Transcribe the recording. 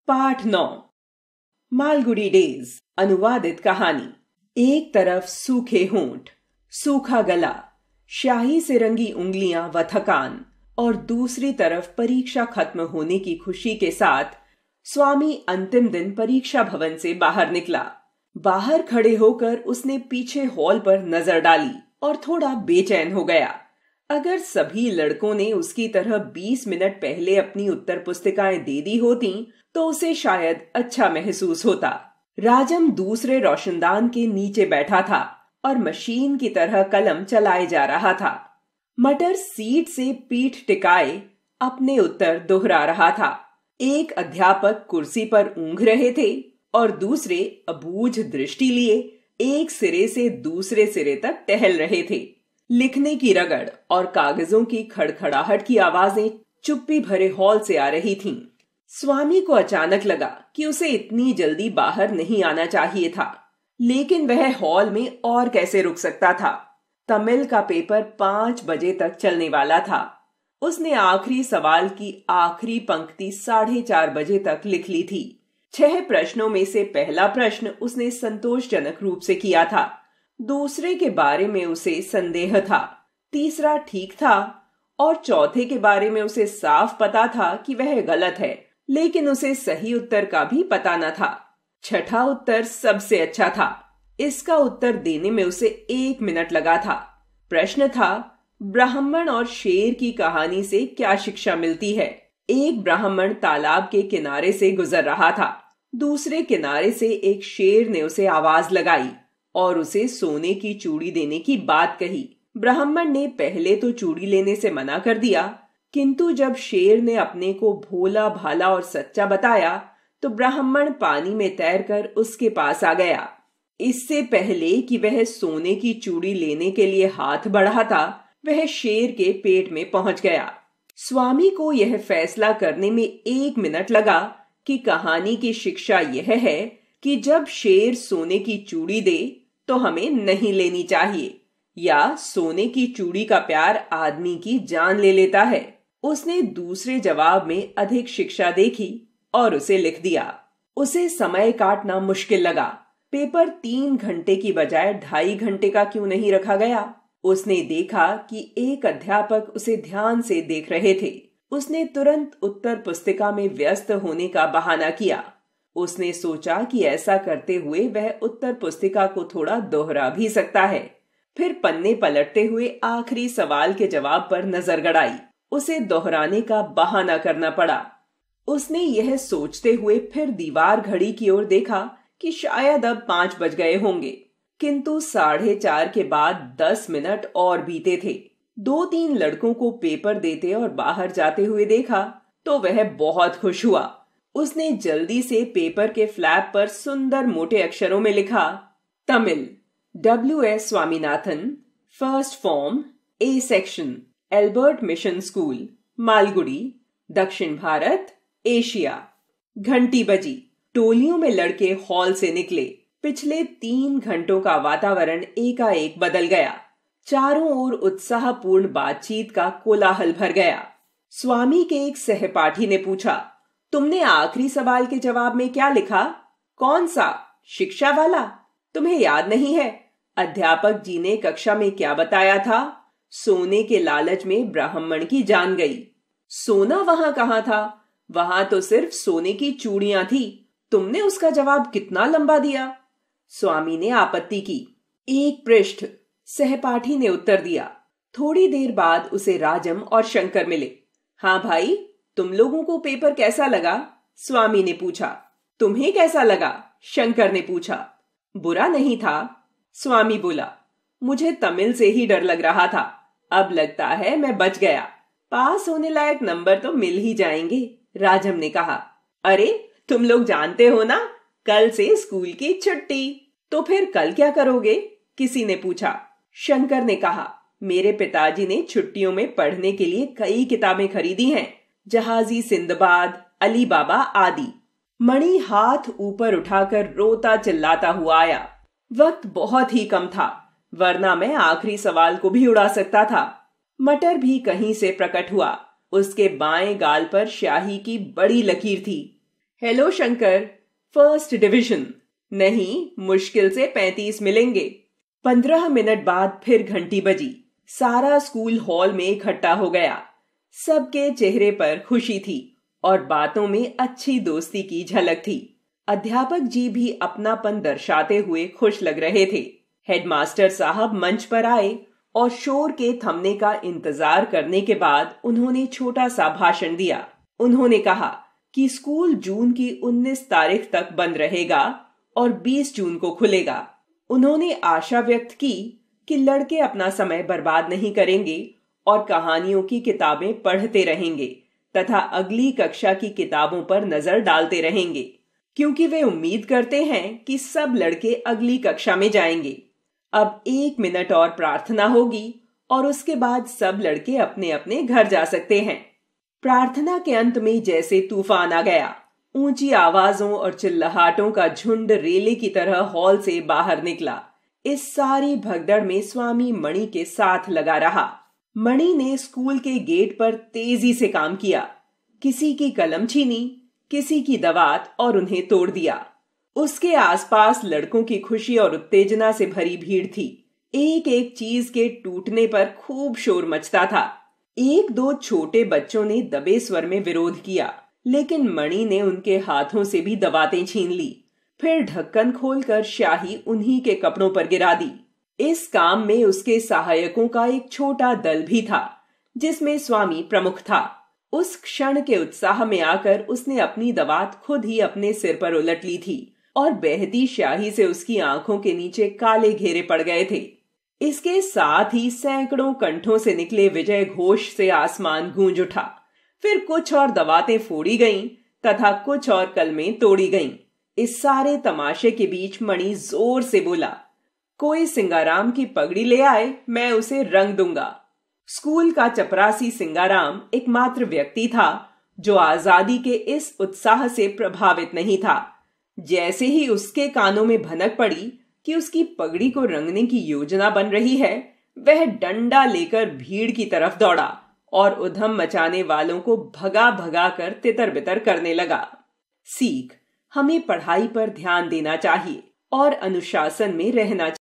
पाठ 9 मालगुडी डेज। अनुवादित कहानी। एक तरफ सूखे होंठ, सूखा गला, स्याही से रंगी उंगलियां व थकान, और दूसरी तरफ परीक्षा खत्म होने की खुशी के साथ स्वामी अंतिम दिन परीक्षा भवन से बाहर निकला। बाहर खड़े होकर उसने पीछे हॉल पर नजर डाली और थोड़ा बेचैन हो गया। अगर सभी लड़कों ने उसकी तरह 20 मिनट पहले अपनी उत्तर पुस्तिकाएं दे दी होती तो उसे शायद अच्छा महसूस होता। राजम दूसरे रोशनदान के नीचे बैठा था और मशीन की तरह कलम चलाए जा रहा था। मटर सीट से पीठ टिकाए अपने उत्तर दोहरा रहा था। एक अध्यापक कुर्सी पर ऊँघ रहे थे और दूसरे अबूझ दृष्टि लिए एक सिरे से दूसरे सिरे तक टहल रहे थे। लिखने की रगड़ और कागजों की खड़खड़ाहट की आवाजें चुप्पी भरे हॉल से आ रही थीं। स्वामी को अचानक लगा कि उसे इतनी जल्दी बाहर नहीं आना चाहिए था, लेकिन वह हॉल में और कैसे रुक सकता था। तमिल का पेपर 5 बजे तक चलने वाला था। उसने आखिरी सवाल की आखिरी पंक्ति 4:30 बजे तक लिख ली थी। 6 प्रश्नों में से पहला प्रश्न उसने संतोषजनक रूप से किया था। दूसरे के बारे में उसे संदेह था, तीसरा ठीक था और चौथे के बारे में उसे साफ पता था कि वह गलत है, लेकिन उसे सही उत्तर का भी पता न था। छठा उत्तर सबसे अच्छा था। इसका उत्तर देने में उसे 1 मिनट लगा था। प्रश्न था, ब्राह्मण और शेर की कहानी से क्या शिक्षा मिलती है। एक ब्राह्मण तालाब के किनारे से गुजर रहा था। दूसरे किनारे से एक शेर ने उसे आवाज लगाई और उसे सोने की चूड़ी देने की बात कही। ब्राह्मण ने पहले तो चूड़ी लेने से मना कर दिया, किंतु जब शेर ने अपने को भोला भाला और सच्चा बताया तो ब्राह्मण पानी में तैरकर उसके पास आ गया। इससे पहले कि वह सोने की चूड़ी लेने के लिए हाथ बढ़ाता, वह शेर के पेट में पहुंच गया। स्वामी को यह फैसला करने में 1 मिनट लगा कि कहानी की शिक्षा यह है कि जब शेर सोने की चूड़ी दे तो हमें नहीं लेनी चाहिए, या सोने की चूड़ी का प्यार आदमी की जान ले लेता है। उसने दूसरे जवाब में अधिक शिक्षा देखी और उसे लिख दिया। उसे समय काटना मुश्किल लगा। पेपर 3 घंटे की बजाय 2.5 घंटे का क्यों नहीं रखा गया। उसने देखा कि एक अध्यापक उसे ध्यान से देख रहे थे। उसने तुरंत उत्तर पुस्तिका में व्यस्त होने का बहाना किया। उसने सोचा कि ऐसा करते हुए वह उत्तर पुस्तिका को थोड़ा दोहरा भी सकता है। फिर पन्ने पलटते हुए आखिरी सवाल के जवाब पर नजर गड़ाई। उसे दोहराने का बहाना करना पड़ा। उसने यह सोचते हुए फिर दीवार घड़ी की ओर देखा कि शायद अब 5 बज गए होंगे, किंतु 4:30 के बाद 10 मिनट और बीते थे। 2-3 लड़कों को पेपर देते और बाहर जाते हुए देखा तो वह बहुत खुश हुआ। उसने जल्दी से पेपर के फ्लैप पर सुंदर मोटे अक्षरों में लिखा, Tamil, W.S. Swaminathan, first form, A section, Albert mission school, Malgudi, दक्षिण भारत, एशिया। घंटी बजी। टोलियों में लड़के हॉल से निकले। पिछले 3 घंटों का वातावरण एकाएक बदल गया। चारों ओर उत्साहपूर्ण बातचीत का कोलाहल भर गया। स्वामी के एक सहपाठी ने पूछा, तुमने आखिरी सवाल के जवाब में क्या लिखा? कौन सा? शिक्षा वाला? तुम्हें याद नहीं है? अध्यापक जी ने कक्षा में क्या बताया था? सोने के लालच में ब्राह्मण की जान गई। सोना वहां कहाँ था? वहां तो सिर्फ सोने की चूड़ियां थी। तुमने उसका जवाब कितना लंबा दिया? स्वामी ने आपत्ति की। 1 पृष्ठ, सहपाठी ने उत्तर दिया। थोड़ी देर बाद उसे राजम और शंकर मिले। हाँ भाई, तुम लोगों को पेपर कैसा लगा? स्वामी ने पूछा। तुम्हें कैसा लगा? शंकर ने पूछा। बुरा नहीं था, स्वामी बोला। मुझे तमिल से ही डर लग रहा था। अब लगता है मैं बच गया। पास होने लायक नंबर तो मिल ही जाएंगे, राजम ने कहा। अरे, तुम लोग जानते हो ना, कल से स्कूल की छुट्टी। तो फिर कल क्या करोगे? किसी ने पूछा। शंकर ने कहा, मेरे पिताजी ने छुट्टियों में पढ़ने के लिए कई किताबें खरीदी हैं, जहाजी सिंदबाद, अली बाबा आदि। मणि हाथ ऊपर उठाकर रोता चिल्लाता हुआ आया। वक्त बहुत ही कम था, वरना मैं आखिरी सवाल को भी उड़ा सकता था। मटर भी कहीं से प्रकट हुआ। उसके बाएं गाल पर स्याही की बड़ी लकीर थी। Hello Shankar, first division. नहीं, मुश्किल से 35 मिलेंगे। 15 मिनट बाद फिर घंटी बजी। सारा स्कूल हॉल में इकट्ठा हो गया। सबके चेहरे पर खुशी थी और बातों में अच्छी दोस्ती की झलक थी। अध्यापक जी भी अपनापन दर्शाते हुए खुश लग रहे थे। हेडमास्टर साहब मंच पर आए और शोर के थमने का इंतजार करने के बाद उन्होंने छोटा सा भाषण दिया। उन्होंने कहा कि स्कूल जून की 19 तारीख तक बंद रहेगा और 20 जून को खुलेगा। उन्होंने आशा व्यक्त की कि लड़के अपना समय बर्बाद नहीं करेंगे और कहानियों की किताबें पढ़ते रहेंगे तथा अगली कक्षा की किताबों पर नजर डालते रहेंगे, क्योंकि वे उम्मीद करते हैं कि सब लड़के अगली कक्षा में जाएंगे। अब 1 मिनट और प्रार्थना होगी और उसके बाद सब लड़के अपने अपने घर जा सकते हैं। प्रार्थना के अंत में जैसे तूफान आ गया। ऊंची आवाजों और चिल्लाहटों का झुंड रेले की तरह हॉल से बाहर निकला। इस सारी भगदड़ में स्वामी मणि के साथ लगा रहा। मणि ने स्कूल के गेट पर तेजी से काम किया। किसी की कलम छीनी, किसी की दवात और उन्हें तोड़ दिया। उसके आसपास लड़कों की खुशी और उत्तेजना से भरी भीड़ थी। एक एक चीज के टूटने पर खूब शोर मचता था। 1-2 छोटे बच्चों ने दबे स्वर में विरोध किया, लेकिन मणि ने उनके हाथों से भी दवातें छीन ली। फिर ढक्कन खोलकर स्याही उन्हीं के कपड़ों पर गिरा दी। इस काम में उसके सहायकों का एक छोटा दल भी था, जिसमें स्वामी प्रमुख था। उस क्षण के उत्साह में आकर उसने अपनी दवात खुद ही अपने सिर पर उलट ली थी और बहती स्याही से उसकी आंखों के नीचे काले घेरे पड़ गए थे। इसके साथ ही सैकड़ों कंठों से निकले विजय घोष से आसमान गूंज उठा। फिर कुछ और दवातें फोड़ी गईं तथा कुछ और कलमें तोड़ी गईं। इस सारे तमाशे के बीच मणि जोर से बोला, कोई सिंगाराम की पगड़ी ले आए, मैं उसे रंग दूंगा। स्कूल का चपरासी सिंगाराम एकमात्र व्यक्ति था जो आजादी के इस उत्साह से प्रभावित नहीं था। जैसे ही उसके कानों में भनक पड़ी कि उसकी पगड़ी को रंगने की योजना बन रही है, वह डंडा लेकर भीड़ की तरफ दौड़ा और उधम मचाने वालों को भगा भगा कर तितर बितर करने लगा। सीख: हमें पढ़ाई पर ध्यान देना चाहिए और अनुशासन में रहना चाहिए।